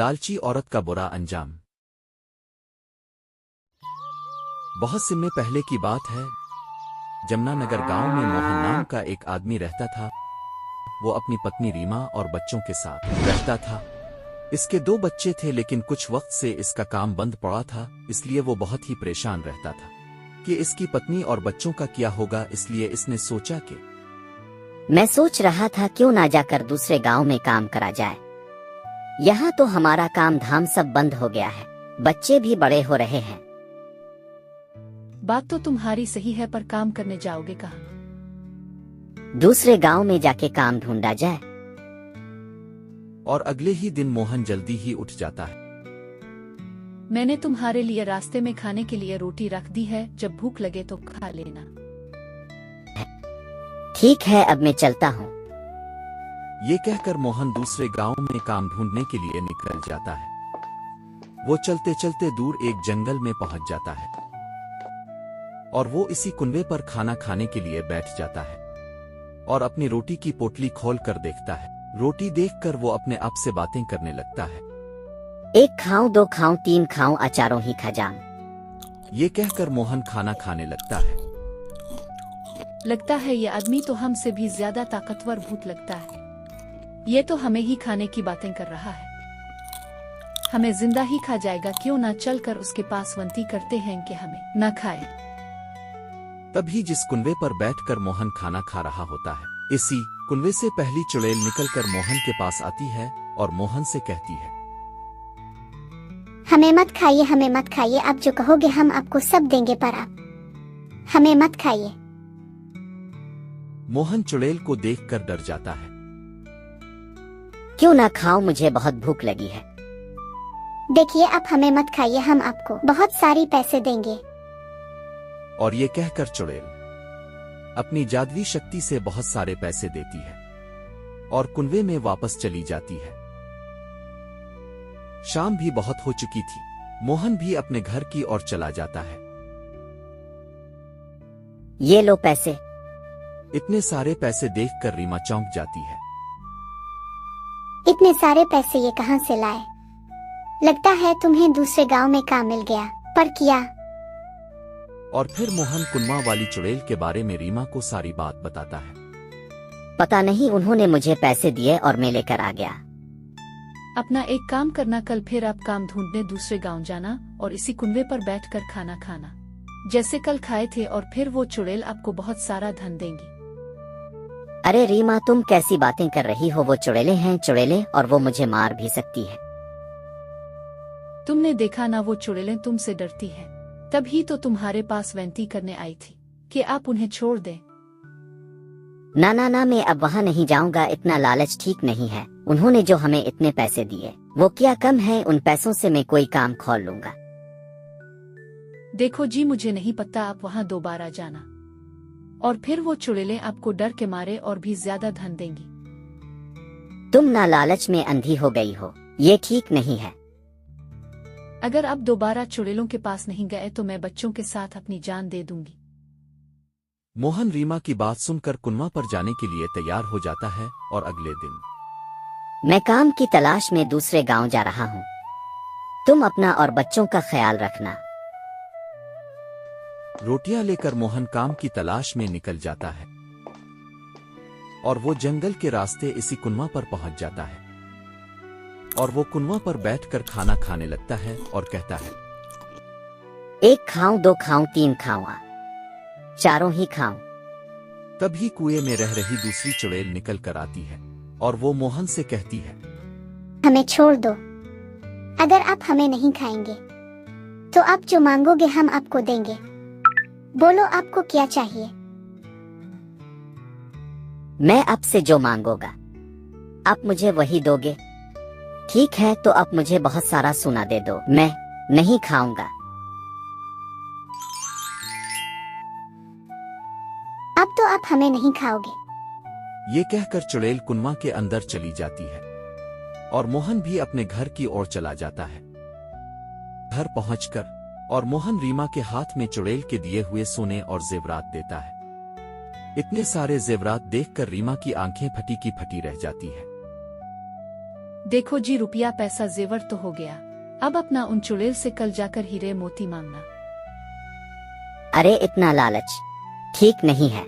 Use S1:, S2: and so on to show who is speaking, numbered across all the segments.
S1: लालची औरत का बुरा अंजाम। बहुत समय पहले की बात है। जमुनानगर गांव में मोहन नाम का एक आदमी रहता था। वो अपनी पत्नी रीमा और बच्चों के साथ रहता था। इसके 2 बच्चे थे, लेकिन कुछ वक्त से इसका काम बंद पड़ा था, इसलिए वो बहुत ही परेशान रहता था कि इसकी पत्नी और बच्चों का क्या होगा। इसलिए इसने सोचा कि
S2: मैं सोच रहा था क्यों ना जाकर दूसरे गांव में काम करा जाए। यहाँ तो हमारा काम धाम सब बंद हो गया है, बच्चे भी बड़े हो रहे हैं।
S3: बात तो तुम्हारी सही है, पर काम करने जाओगे कहाँ?
S2: दूसरे गांव में जाके काम ढूंढा जाए।
S1: और अगले ही दिन मोहन जल्दी ही उठ जाता है।
S3: मैंने तुम्हारे लिए रास्ते में खाने के लिए रोटी रख दी है, जब भूख लगे तो खा लेना।
S2: ठीक है, अब मैं चलता हूँ।
S1: ये कहकर मोहन दूसरे गांव में काम ढूंढने के लिए निकल जाता है। वो चलते चलते दूर एक जंगल में पहुंच जाता है और वो इसी कुनबे पर खाना खाने के लिए बैठ जाता है और अपनी रोटी की पोटली खोल कर देखता है। रोटी देखकर वो अपने आप से बातें करने लगता है।
S2: 1 खाऊं, 2 खाऊं, 3 खाऊं, अचारों ही खा जाऊं।
S1: ये कहकर मोहन खाना खाने लगता है।
S3: लगता है ये आदमी तो हमसे भी ज्यादा ताकतवर भूत लगता है। ये तो हमें ही खाने की बातें कर रहा है। हमें जिंदा ही खा जाएगा। क्यों ना चलकर उसके पास विनती करते हैं कि हमें न खाए।
S1: तभी जिस कुनबे पर बैठकर मोहन खाना खा रहा होता है, इसी कुनबे से पहली चुड़ैल निकलकर मोहन के पास आती है और मोहन से कहती है,
S4: हमें मत खाइए, हमें मत खाइए। आप जो कहोगे हम आपको सब देंगे, पर आप हमें मत खाइए।
S1: मोहन चुड़ैल को देखकर डर जाता है।
S2: क्यों ना खाऊं, मुझे बहुत भूख लगी है।
S4: देखिए, आप हमें मत खाइए, हम आपको बहुत सारी पैसे देंगे।
S1: और ये कहकर चुड़ैल अपनी जादुई शक्ति से बहुत सारे पैसे देती है और कुनबे में वापस चली जाती है। शाम भी बहुत हो चुकी थी। मोहन भी अपने घर की ओर चला जाता है।
S2: ये लो पैसे।
S1: इतने सारे पैसे देखकर रीमा चौंक जाती है।
S4: इतने सारे पैसे ये कहां से लाए? लगता है तुम्हें दूसरे गांव में काम मिल गया, पर क्या?
S1: और फिर मोहन कुनमा वाली चुड़ैल के बारे में रीमा को सारी बात बताता है।
S2: पता नहीं उन्होंने मुझे पैसे दिए और मैं लेकर आ गया।
S3: अपना एक काम करना, कल फिर आप काम ढूंढने दूसरे गांव जाना और इसी कुनबे पर बैठकर खाना खाना, जैसे कल खाए थे, और फिर वो चुड़ैल आपको बहुत सारा धन देंगी।
S2: अरे रीमा, तुम कैसी बातें कर रही हो? वो चुड़ैलें हैं चुड़ैलें, और वो मुझे मार भी सकती है।
S3: तुमने देखा ना, वो चुड़ैलें तुमसे डरती हैं। तभी तो तुम्हारे पास विनती करने आई थी कि आप उन्हें छोड़ दें।
S2: ना ना ना, मैं अब वहाँ नहीं जाऊंगा। इतना लालच ठीक नहीं है। उन्होंने जो हमें इतने पैसे दिए, वो क्या कम है? उन पैसों से मैं कोई काम खोल लूंगा।
S3: देखो जी, मुझे नहीं पता, आप वहाँ दोबारा जाना और फिर वो चुड़ैलें आपको डर के मारे और भी ज्यादा धन देंगी।
S2: तुम ना लालच में अंधी हो गई हो, ये ठीक नहीं है।
S3: अगर आप दोबारा चुड़ैलों के पास नहीं गए तो मैं बच्चों के साथ अपनी जान दे दूंगी।
S1: मोहन रीमा की बात सुनकर कुनवा पर जाने के लिए तैयार हो जाता है और अगले दिन
S2: मैं काम की तलाश में दूसरे गांव जा रहा हूँ। तुम अपना और बच्चों का ख्याल रखना।
S1: रोटियां लेकर मोहन काम की तलाश में निकल जाता है और वो जंगल के रास्ते इसी कुनवा पर पहुंच जाता है और वो कुनवा पर बैठकर खाना खाने लगता है और कहता है,
S2: 1 खाऊं, 2 खाऊं, 3 खाऊं, चारों ही खाऊं।
S1: तभी कुएं में रह रही दूसरी चुड़ैल निकल कर आती है और वो मोहन से कहती है,
S4: हमें छोड़ दो। अगर आप हमें नहीं खाएंगे तो आप जो मांगोगे हम आपको देंगे। बोलो, आपको क्या चाहिए?
S2: मैं आपसे जो मांगोगा आप मुझे वही दोगे। ठीक है, तो आप मुझे बहुत सारा सोना दे दो, मैं नहीं खाऊंगा।
S4: अब तो आप हमें नहीं खाओगे।
S1: ये कहकर चुड़ैल कुनवा के अंदर चली जाती है और मोहन भी अपने घर की ओर चला जाता है। घर पहुंचकर और मोहन रीमा के हाथ में चुड़ैल के दिए हुए सोने और जेवरात देता है। इतने सारे जेवरात देखकर रीमा की आंखें फटी की फटी रह जाती है।
S3: देखो जी, रुपया पैसा जेवर तो हो गया, अब अपना उन चुड़ैल से कल जाकर हीरे मोती मांगना।
S2: अरे इतना लालच ठीक नहीं है।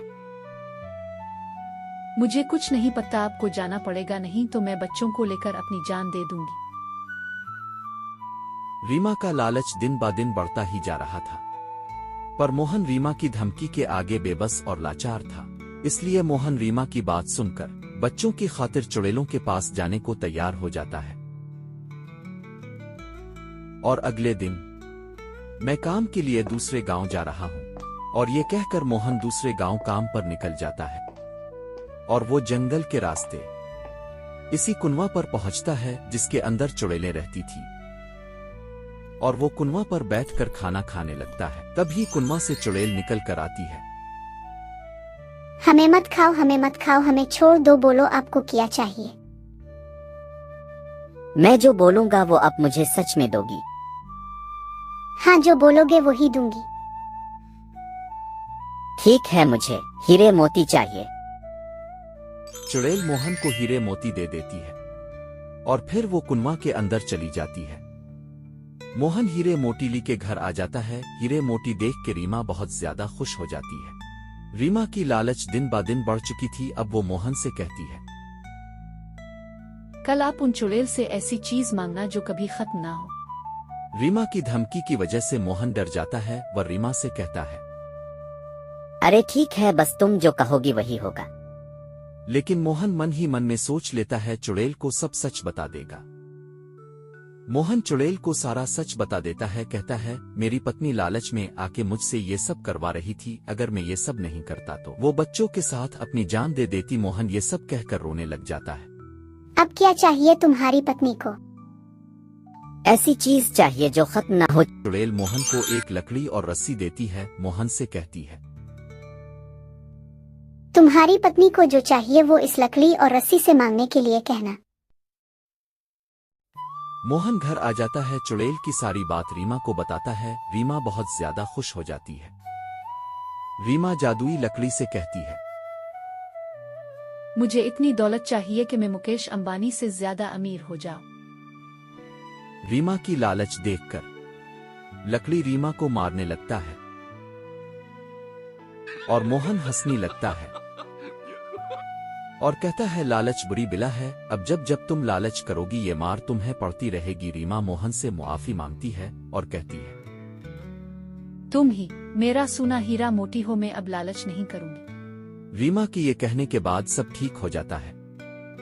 S3: मुझे कुछ नहीं पता, आपको जाना पड़ेगा, नहीं तो मैं बच्चों को लेकर अपनी जान दे दूंगी।
S1: रीमा का लालच दिन ब दिन बढ़ता ही जा रहा था, पर मोहन रीमा की धमकी के आगे बेबस और लाचार था। इसलिए मोहन रीमा की बात सुनकर बच्चों की खातिर चुड़ैलों के पास जाने को तैयार हो जाता है। और अगले दिन, मैं काम के लिए दूसरे गांव जा रहा हूं, और ये कहकर मोहन दूसरे गांव काम पर निकल जाता है। और वो जंगल के रास्ते इसी कुनवा पर पहुंचता है जिसके अंदर चुड़ैलें रहती थी, और वो कुनवा पर बैठकर खाना खाने लगता है। तभी कुनवा से चुड़ैल निकल कर आती है।
S4: हमें मत खाओ, हमें मत खाओ, हमें छोड़ दो, बोलो आपको क्या चाहिए।
S2: मैं जो बोलूंगा वो आप मुझे सच में दोगी?
S4: हाँ, जो बोलोगे वो ही दूंगी।
S2: ठीक है, मुझे हीरे मोती चाहिए।
S1: चुड़ैल मोहन को हीरे मोती दे देती है, और फिर वो कुनवा के अंदर चली जाती है। मोहन हीरे मोतीली के घर आ जाता है। हीरे मोती देख के रीमा बहुत ज्यादा खुश हो जाती है। रीमा की लालच दिन ब दिन बढ़ चुकी थी। अब वो मोहन से कहती है,
S3: कल आप उन चुड़ैल से ऐसी चीज मांगना जो कभी खत्म ना हो।
S1: रीमा की धमकी की वजह से मोहन डर जाता है। वह रीमा से कहता है,
S2: अरे ठीक है, बस तुम जो कहोगी वही होगा।
S1: लेकिन मोहन मन ही मन में सोच लेता है चुड़ैल को सब सच बता देगा। मोहन चुड़ैल को सारा सच बता देता है। कहता है, मेरी पत्नी लालच में आके मुझसे ये सब करवा रही थी, अगर मैं ये सब नहीं करता तो वो बच्चों के साथ अपनी जान दे देती। मोहन ये सब कहकर रोने लग जाता है।
S4: अब क्या चाहिए तुम्हारी पत्नी को?
S2: ऐसी चीज चाहिए जो खत्म ना हो।
S1: चुड़ैल मोहन को एक लकड़ी और रस्सी देती है। मोहन से कहती है,
S4: तुम्हारी पत्नी को जो चाहिए वो इस लकड़ी और रस्सी से मांगने के लिए कहना।
S1: मोहन घर आ जाता है। चुड़ैल की सारी बात रीमा को बताता है। रीमा बहुत ज्यादा खुश हो जाती है। रीमा जादुई लकड़ी से कहती है,
S3: मुझे इतनी दौलत चाहिए कि मैं मुकेश अंबानी से ज्यादा अमीर हो जाऊं।
S1: रीमा की लालच देखकर लकड़ी रीमा को मारने लगता है, और मोहन हंसने लगता है और कहता है, लालच बुरी बिला है। अब जब तुम लालच करोगी ये मार तुम्हें पड़ती रहेगी। रीमा मोहन से मुआफी मांगती है और कहती है,
S3: तुम ही मेरा सोना हीरा मोती हो, मैं अब लालच नहीं करूंगी।
S1: रीमा के ये कहने के बाद सब ठीक हो जाता है।